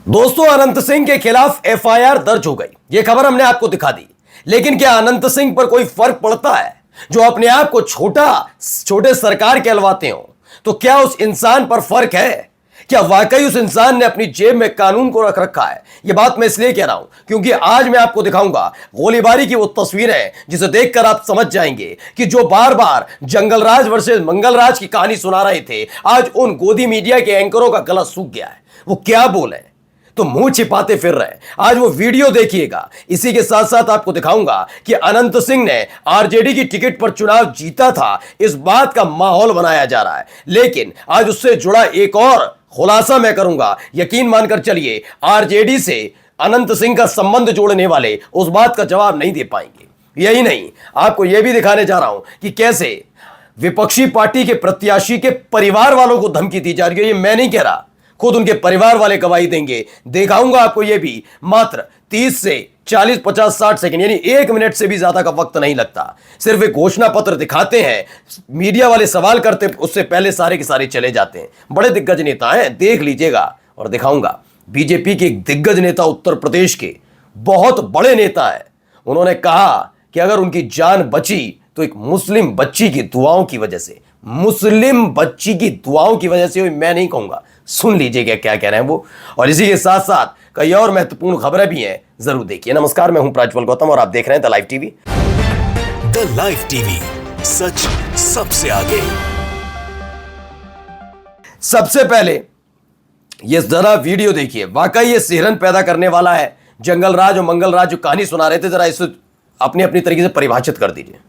दोस्तों, अनंत सिंह के खिलाफ एफआईआर दर्ज हो गई। यह खबर हमने आपको दिखा दी, लेकिन क्या अनंत सिंह पर कोई फर्क पड़ता है जो अपने आप को छोटे सरकार कहलवाते हो? तो क्या उस इंसान पर फर्क है? क्या वाकई उस इंसान ने अपनी जेब में कानून को रख रखा है? यह बात मैं इसलिए कह रहा हूं क्योंकि आज मैं आपको दिखाऊंगा गोलीबारी की वो तस्वीरें जिसे देखकर आप समझ जाएंगे कि जो बार बार जंगलराज वर्सेस मंगलराज की कहानी सुना रहे थे, आज उन गोदी मीडिया के एंकरों का गला सूख गया है। वो क्या बोले तो मुंह छिपाते फिर रहे। आज वो वीडियो देखिएगा। इसी के साथ साथ आपको दिखाऊंगा कि अनंत सिंह ने आरजेडी की टिकट पर चुनाव जीता था, इस बात का माहौल बनाया जा रहा है। लेकिन आज उससे जुड़ा एक और खुलासा मैं करूंगा। यकीन मानकर चलिए, आरजेडी से अनंत सिंह का संबंध जोड़ने वाले उस बात का जवाब नहीं दे पाएंगे। यही नहीं, आपको यह भी दिखाने जा रहा हूं कि कैसे विपक्षी पार्टी के प्रत्याशी के परिवार वालों को धमकी दी जा रही है। ये मैं नहीं कह रहा, खुद उनके परिवार वाले गवाही देंगे। दिखाऊंगा आपको यह भी। मात्र 30 से 40, 50, 60 सेकंड यानी 1 मिनट से भी ज्यादा का वक्त नहीं लगता। सिर्फ एक घोषणा पत्र दिखाते हैं, मीडिया वाले सवाल करते, उससे पहले सारे के सारे चले जाते हैं। बड़े दिग्गज नेता हैं, देख लीजिएगा। और दिखाऊंगा बीजेपी के एक दिग्गज नेता, उत्तर प्रदेश के बहुत बड़े नेता है। उन्होंने कहा कि अगर उनकी जान बची तो एक मुस्लिम बच्ची की दुआओं की वजह से, मुस्लिम बच्ची की दुआओं की वजह से। मैं नहीं कहूंगा, सुन लीजिएगा क्या कह रहे हैं वो। और इसी के साथ साथ कई और महत्वपूर्ण खबरें भी हैं, जरूर देखिए। नमस्कार, मैं हूं प्राज्वल गौतम और आप देख रहे हैं the live TV. The live TV, सच सबसे आगे। सबसे पहले ये जरा वीडियो देखिए। वाकई ये सिहरन पैदा करने वाला है। जंगलराज और मंगलराज जो कहानी सुना रहे थे, जरा इसे अपनी अपनी तरीके से परिभाषित कर दीजिए।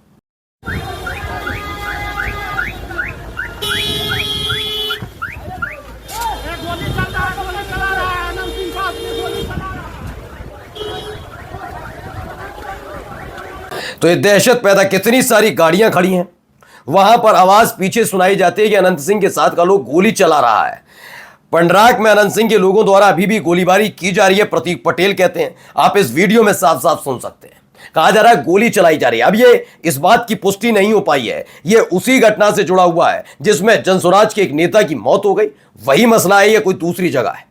तो ये दहशत पैदा, कितनी सारी गाड़ियां खड़ी हैं, वहां पर आवाज पीछे सुनाई जाती है कि अनंत सिंह के साथ का लोग गोली चला रहा है। पंडराक में अनंत सिंह के लोगों द्वारा अभी भी गोलीबारी की जा रही है, प्रतीक पटेल कहते हैं। आप इस वीडियो में साफ साफ सुन सकते हैं। कहा जा रहा है गोली चलाई जा रही है। अब ये इस बात की पुष्टि नहीं हो पाई है, ये उसी घटना से जुड़ा हुआ है जिसमें जनसुराज के एक नेता की मौत हो गई। वही मसला है या कोई दूसरी जगह है?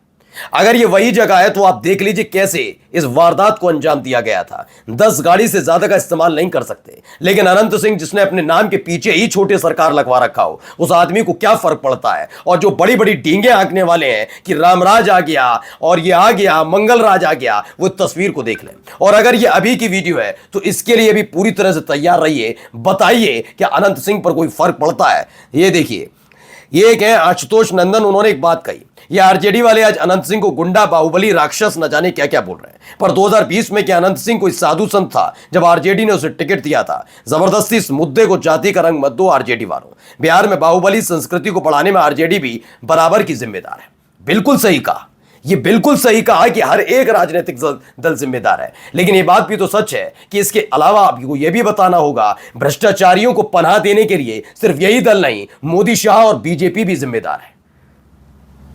अगर ये वही जगह है तो आप देख लीजिए कैसे इस वारदात को अंजाम दिया गया था। 10 गाड़ी से ज्यादा का इस्तेमाल नहीं कर सकते, लेकिन अनंत सिंह जिसने अपने नाम के पीछे ही छोटे सरकार लगवा रखा हो, उस आदमी को क्या फर्क पड़ता है? और जो बड़ी बड़ी डींगे हाँकने वाले हैं कि रामराज आ गया और ये आ गया, मंगलराज आ गया, वो तस्वीर को देख लें। और अगर ये अभी की वीडियो है तो इसके लिए भी पूरी तरह से तैयार रहिए। बताइए क्या अनंत सिंह पर कोई फर्क पड़ता है? ये देखिए, ये एक है आशुतोष नंदन, उन्होंने एक बात कही। ये आरजेडी वाले आज अनंत सिंह को गुंडा, बाहुबली, राक्षस न जाने क्या क्या बोल रहे हैं। पर 2020 में क्या अनंत सिंह कोई साधु संत था जब आरजेडी ने उसे टिकट दिया था? जबरदस्ती इस मुद्दे को जाति का रंग मत दो आरजेडी वालों। बिहार में बाहुबली संस्कृति को बढ़ाने में आरजेडी भी बराबर की जिम्मेदार है। बिल्कुल सही कहा, ये बिल्कुल सही कहा कि हर एक राजनीतिक दल जिम्मेदार है। लेकिन ये बात भी तो सच है कि इसके अलावा आपको यह भी बताना होगा, भ्रष्टाचारियों को पनाह देने के लिए सिर्फ यही दल नहीं, मोदी, शाह और बीजेपी भी जिम्मेदार है।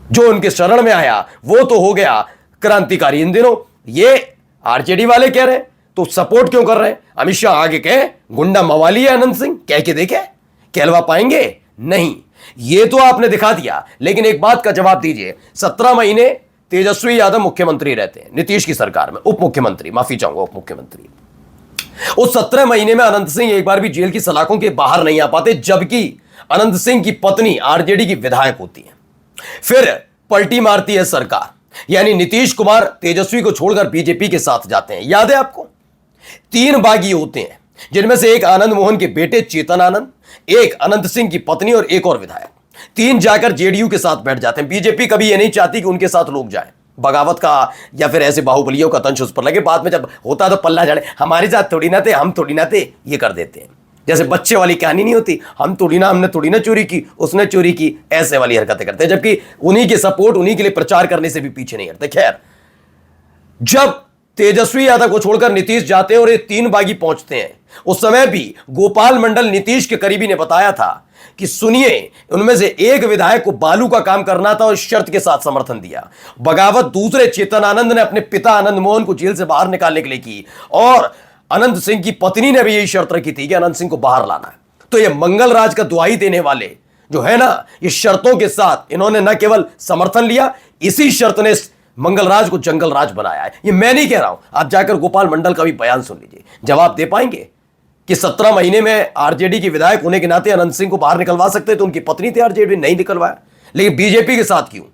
जो उनके शरण में आया वो तो हो गया क्रांतिकारी। इन दिनों ये आरजेडी वाले कह रहे हैं तो सपोर्ट क्यों कर रहे हैं? अमित शाह आगे कहे गुंडा मवाली है अनंत सिंह, कह के देखे, कहलवा पाएंगे? नहीं, ये तो आपने दिखा दिया। लेकिन एक बात का जवाब दीजिए, 17 महीने तेजस्वी यादव मुख्यमंत्री रहते हैं नीतीश की सरकार में, उप मुख्यमंत्री, माफी चाहूंगा, उप मुख्यमंत्री। उस 17 महीने में अनंत सिंह एक बार भी जेल की सलाखों के बाहर नहीं आ पाते, जबकि अनंत सिंह की पत्नी आरजेडी की विधायक होती है। फिर पलटी मारती है सरकार, यानी नीतीश कुमार तेजस्वी को छोड़कर बीजेपी के साथ जाते हैं। याद है आपको? 3 बागी होते हैं, जिनमें से एक आनंद मोहन के बेटे चेतन आनंद, एक अनंत सिंह की पत्नी और एक और विधायक। 3 जाकर जेडीयू के साथ बैठ जाते हैं। बीजेपी कभी यह नहीं चाहती कि उनके साथ लोग जाएं, बगावत का या फिर ऐसे बाहुबलियों का तंश उस पर लगे। बाद में जब होता तो पल्ला झाड़े, हमारे साथ थोड़ी ना थे, हम थोड़ी ना थे, ये कर देते हैं। जैसे बच्चे वाली कहानी नहीं होती, हमने थोड़ी ना चोरी की, उसने चोरी की, ऐसे वाली हरकतें करते हैं। जबकि उन्हीं के सपोर्ट, उन्हीं के लिए प्रचार करने से भी पीछे नहीं हटते। खैर, जब तेजस्वी यादव को छोड़कर नीतीश जाते हैं और ये 3 बागी पहुंचते हैं, उस समय भी गोपाल मंडल नीतीश के करीबी ने बताया था कि सुनिए, उनमें से एक विधायक को बालू का काम करना था और शर्त के साथ समर्थन दिया। बगावत दूसरे चेतन आनंद ने अपने पिता आनंद मोहन को जेल से बाहर निकालने के लिए की, और अनंत सिंह की पत्नी ने भी यही शर्त रखी थी कि अनंत सिंह को बाहर लाना है। तो ये मंगलराज का दुहाई देने वाले जो है ना, ये शर्तों के साथ इन्होंने न केवल समर्थन लिया, इसी शर्त ने मंगलराज को जंगलराज बनाया है। ये मैं नहीं कह रहा हूं, आप जाकर गोपाल मंडल का भी बयान सुन लीजिए। जवाब दे पाएंगे कि 17 महीने में आरजेडी के विधायक होने के नाते अनंत सिंह को बाहर निकलवा सकते तो उनकी पत्नी थी आरजेडी, नहीं निकलवाया, लेकिन बीजेपी के साथ क्यों?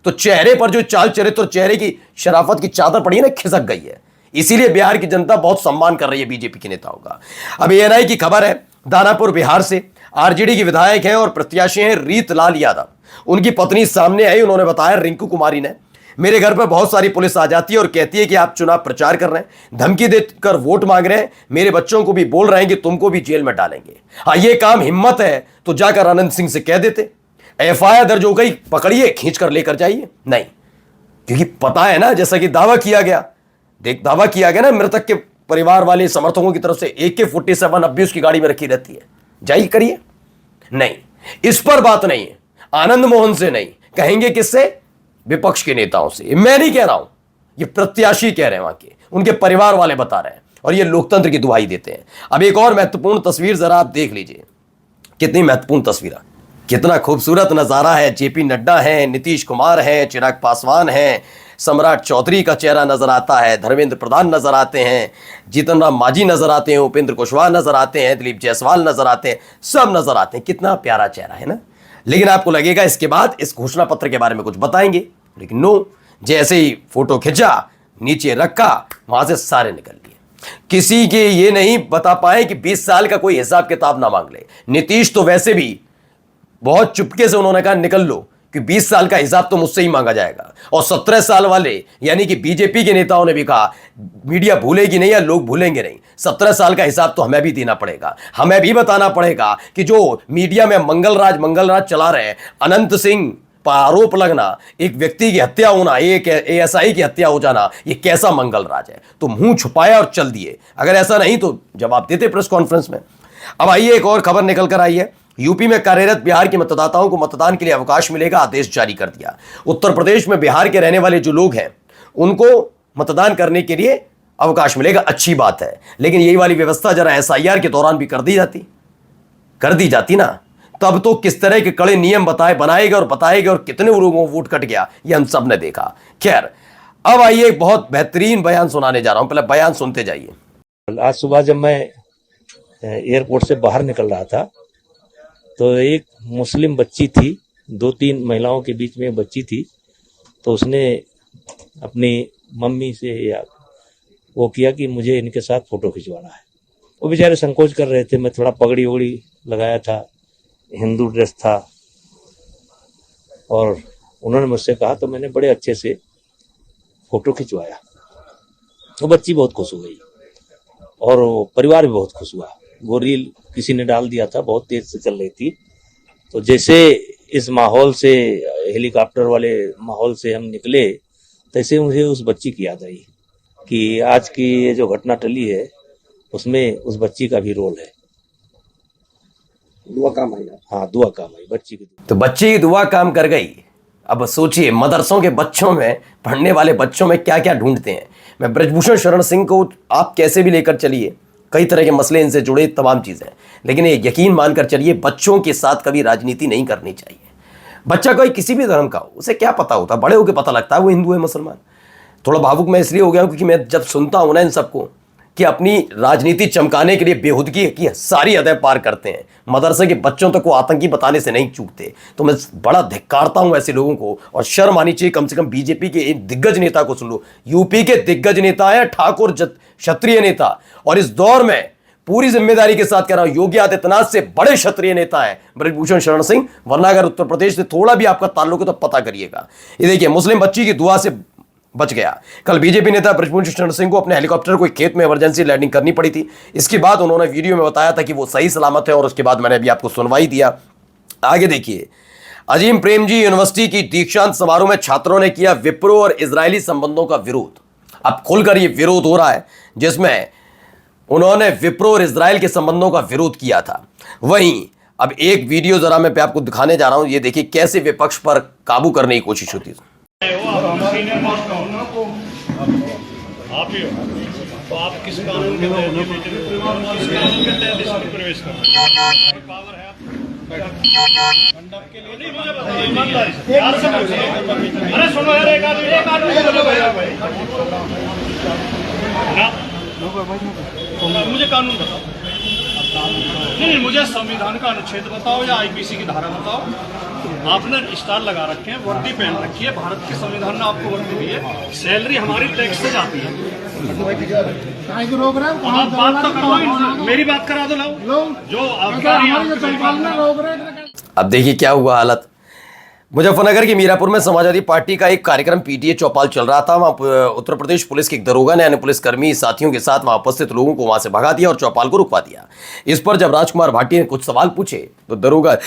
तो चेहरे पर जो चाल चरित्र और चेहरे की शराफत की चादर पड़ी है ना, खिसक गई है। इसीलिए बिहार की जनता बहुत सम्मान कर रही है बीजेपी के नेताओं का। अब एएनआई की खबर है, दानापुर बिहार से आरजेडी के विधायक हैं और प्रत्याशी हैं रीतलाल यादव। उनकी पत्नी सामने आई, उन्होंने बताया रिंकू कुमारी ने, मेरे घर पर बहुत सारी पुलिस आ जाती है और कहती है कि आप चुनाव प्रचार कर रहे हैं, धमकी देकर वोट मांग रहे हैं, मेरे बच्चों को भी बोल रहे हैं कि तुमको भी जेल में डालेंगे। हाँ, ये काम हिम्मत है तो जाकर अनंत सिंह से कह देते, एफआईआर दर्ज हो गई, पकड़िए, खींच कर लेकर जाइए। नहीं, क्योंकि पता है ना, जैसा कि दावा किया गया ना, मृतक के परिवार वाले समर्थकों की तरफ से AK-47 अब भी उसकी गाड़ी में रखी रहती है, जाइए करिए। नहीं, इस पर बात नहीं है, आनंद मोहन से नहीं, कहेंगे किससे? विपक्ष के नेताओं से। मैं नहीं कह रहा हूं, ये प्रत्याशी कह रहे हैं, वहां के उनके परिवार वाले बता रहे हैं, और ये लोकतंत्र की दुहाई देते हैं। अब एक और महत्वपूर्ण तस्वीर जरा आप देख लीजिए, कितनी महत्वपूर्ण तस्वीर, कितना खूबसूरत नजारा है। जेपी नड्डा हैं, नीतीश कुमार हैं, चिराग पासवान हैं, सम्राट चौधरी का चेहरा नजर आता है, धर्मेंद्र प्रधान नजर आते हैं, जीतन राम मांझी नजर आते हैं, उपेंद्र कुशवाहा नजर आते हैं, दिलीप जायसवाल नजर आते हैं, सब नजर आते हैं। कितना प्यारा चेहरा है ना। लेकिन आपको लगेगा इसके बाद इस घोषणा पत्र के बारे में कुछ बताएंगे, लेकिन नो, जैसे ही फोटो खिंचा, नीचे रखा, वहां से सारे निकल लिए। किसी के ये नहीं बता पाए कि 20 साल का कोई हिसाब किताब ना मांग ले। नीतीश तो वैसे भी बहुत चुपके से उन्होंने कहा निकल लो, कि 20 साल का हिसाब तो मुझसे ही मांगा जाएगा। और 17 साल वाले यानी कि बीजेपी के नेताओं ने भी कहा मीडिया भूलेगी नहीं या लोग भूलेंगे नहीं, 17 साल का हिसाब तो हमें भी देना पड़ेगा, हमें भी बताना पड़ेगा कि जो मीडिया में मंगलराज चला रहे हैं, अनंत सिंह पर आरोप लगना, एक व्यक्ति की हत्या होना, एक ASI की हत्या हो जाना, ये कैसा मंगलराज है? तो मुंह छुपाया और चल दिए। अगर ऐसा नहीं तो जवाब देते प्रेस कॉन्फ्रेंस में। अब आइए एक और खबर निकल कर आई है, यूपी में कार्यरत बिहार के मतदाताओं को मतदान के लिए अवकाश मिलेगा, आदेश जारी कर दिया। उत्तर प्रदेश में बिहार के रहने वाले जो लोग हैं उनको मतदान करने के लिए अवकाश मिलेगा, अच्छी बात है। लेकिन यही वाली व्यवस्था जरा SIR के दौरान भी कर दी जाती ना, तब तो किस तरह के कड़े नियम बनाएगा और कितने लोगों को वोट कट गया, ये हम सब ने देखा। खैर, अब आइए एक बहुत बेहतरीन बयान सुनाने जा रहा हूं, पहले बयान सुनते जाइए। आज सुबह जब मैं एयरपोर्ट से बाहर निकल रहा था तो एक मुस्लिम बच्ची थी, 2-3 महिलाओं के बीच में बच्ची थी, तो उसने अपनी मम्मी से या वो किया कि मुझे इनके साथ फोटो खिंचवाना है। वो बेचारे संकोच कर रहे थे, मैं थोड़ा पगड़ी वगड़ी लगाया था, हिंदू ड्रेस था, और उन्होंने मुझसे कहा तो मैंने बड़े अच्छे से फोटो खिंचवाया। वो बच्ची बहुत खुश हो गई और वो परिवार भी बहुत खुश हुआ। वो रील किसी ने डाल दिया था, बहुत तेज से चल रही थी, तो जैसे इस माहौल से, हेलीकॉप्टर वाले माहौल से हम निकले, तैसे मुझे उस बच्ची की याद आई कि आज की ये जो घटना टली है उसमें उस बच्ची का भी रोल है। दुआ काम आई। हाँ, दुआ काम आई बच्ची की। तो बच्ची की दुआ काम कर गई। अब सोचिए, मदरसों के बच्चों में, पढ़ने वाले बच्चों में क्या क्या ढूंढते हैं। मैं ब्रजभूषण शरण सिंह को आप कैसे भी लेकर चलिए, कई तरह के मसले इनसे जुड़े, तमाम चीज़ें, लेकिन ये यकीन मानकर चलिए, बच्चों के साथ कभी राजनीति नहीं करनी चाहिए। बच्चा कोई किसी भी धर्म का हो, उसे क्या पता होता, बड़े होकर पता लगता है वो हिंदू है मुसलमान। थोड़ा भावुक मैं इसलिए हो गया हूँ क्योंकि मैं जब सुनता हूँ ना इन सबको कि अपनी राजनीति चमकाने के लिए बेहुदगी की सारी हदें पार करते हैं, मदरसे के बच्चों तक को आतंकी बताने से नहीं चूकते, तो मैं बड़ा धिक्कारता हूं ऐसे लोगों को। और शर्म आनी चाहिए कम से कम बीजेपी के एक दिग्गज नेता को। सुन लो, यूपी के दिग्गज नेता है, ठाकुर क्षत्रिय नेता, और इस दौर में पूरी जिम्मेदारी के साथ कह रहा हूं, योगी आदित्यनाथ से बड़े क्षत्रिय नेता है ब्रजभूषण शरण सिंह। वरना अगर उत्तर प्रदेश से थोड़ा भी आपका ताल्लुक है तो पता करिएगा। ये देखिए, मुस्लिम बच्ची की दुआ से बच गया। कल बीजेपी नेता ब्रजभूषण शरण सिंह को अपने हेलीकॉप्टर को एक खेत में इमरजेंसी लैंडिंग करनी पड़ी थी। इसके बाद उन्होंने वीडियो में बताया था कि वो सही सलामत है, और उसके बाद मैंने अभी आपको सुनवाई दिया। आगे देखिए, अजीम प्रेमजी यूनिवर्सिटी की दीक्षांत समारोह में छात्रों ने किया विप्रो और इजरायली संबंधों का विरोध। अब खुलकर ये विरोध हो रहा है, जिसमें उन्होंने विप्रो और इजराइल के संबंधों का विरोध किया था। वहीं अब एक वीडियो जरा मैं आपको दिखाने जा रहा हूं, ये देखिए कैसे विपक्ष पर काबू करने की कोशिश होती है। आप ही हो, तो आप किस कानून के तहत प्रवेश कर रहे हैं? पावर है नहीं मुझे बताओ ईमानदारी से यार से पूछो। अरे सुनो यार एक आदमी बोलो भाई ना मुझे कानून बताओ। नहीं मुझे संविधान का अनुच्छेद बताओ या आईपीसी की धारा बताओ। आपने स्टार लगा रखे हैं, वर्दी पहन रखी है, भारत के संविधान ने आपको वर्दी दी है, सैलरी हमारी टैक्स से जाती है। रोक रहे हो आप बात तो करो, मेरी बात करा दो लाओ जो अब देखिए क्या हुआ हालत। मुजफ्फरनगर के मीरापुर में समाजवादी पार्टी का एक कार्यक्रम पीटीए चौपाल चल रहा था। वहां उत्तर प्रदेश पुलिस के एक दरोगा ने अन्य पुलिसकर्मी साथियों के साथ वहां उपस्थित लोगों को वहां से भगा दिया और चौपाल को रुकवा दिया। इस पर जब राजकुमार भाटी ने कुछ सवाल पूछे तो दरोगा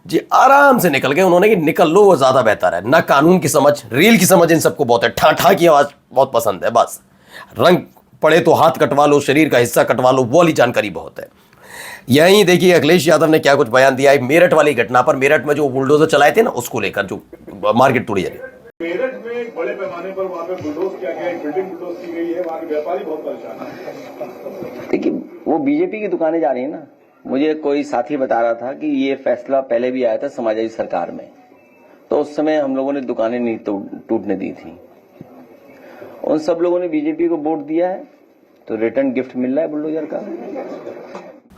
जी आराम से निकल गए। उन्होंने कि निकल लो वो ज्यादा बेहतर है। ना कानून की समझ, रील की समझ इन सबको बहुत है। ठा ठा की आवाज बहुत पसंद है, बस रंग पड़े तो हाथ कटवा लो, शरीर का हिस्सा कटवा लो, वो वाली जानकारी बहुत है। यहीं देखिए अखिलेश यादव ने क्या कुछ बयान दिया है मेरठ वाली घटना पर। मेरठ में जो बुलडोजर चलाए थे ना उसको लेकर, जो मार्केट तोड़ी जा रही। मेरठ में एक बड़े पैमाने पर वहां पे बुलडोज किया गया, एक बिल्डिंग बुलडोज की गई है, वहां के व्यापारी बहुत परेशान है। देखिए वो बीजेपी की दुकानें जा रही है ना। मुझे कोई साथी बता रहा था कि ये फैसला पहले भी आया था समाजवादी सरकार में, तो उस समय हम लोगों ने दुकानें नहीं टूटने दी थी। उन सब लोगों ने बीजेपी को वोट दिया है तो रिटर्न गिफ्ट मिल रहा है बुलडोजर का।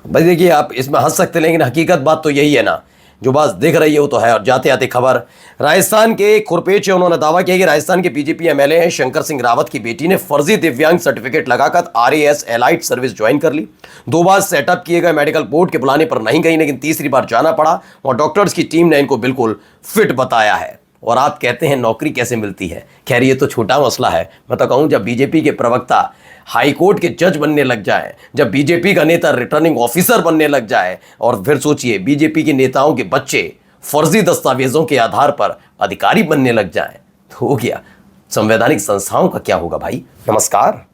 भाई देखिए आप इसमें हंस सकते हैं लेकिन हकीकत बात तो यही है ना, जो बात दिख रही है वो तो है। और जाते आते खबर राजस्थान के खुरपेच है, उन्होंने दावा किया कि राजस्थान के बीजेपी एमएलए हैं शंकर सिंह रावत की बेटी ने फर्जी दिव्यांग सर्टिफिकेट लगाकर आरएएस एलाइट सर्विस ज्वाइन कर ली। 2 बार सेटअप किए गए मेडिकल बोर्ड के बुलाने पर नहीं गई, लेकिन तीसरी बार जाना पड़ा और डॉक्टर्स की टीम ने इनको बिल्कुल फिट बताया है। और आप कहते हैं नौकरी कैसे मिलती है। खैर ये तो छोटा मसला है। मैं तो कहूँ जब बीजेपी के प्रवक्ता हाईकोर्ट के जज बनने लग जाए, जब बीजेपी का नेता रिटर्निंग ऑफिसर बनने लग जाए, और फिर सोचिए बीजेपी के नेताओं के बच्चे फर्जी दस्तावेजों के आधार पर अधिकारी बनने लग जाए, तो हो गया संवैधानिक संस्थाओं का क्या होगा भाई। नमस्कार।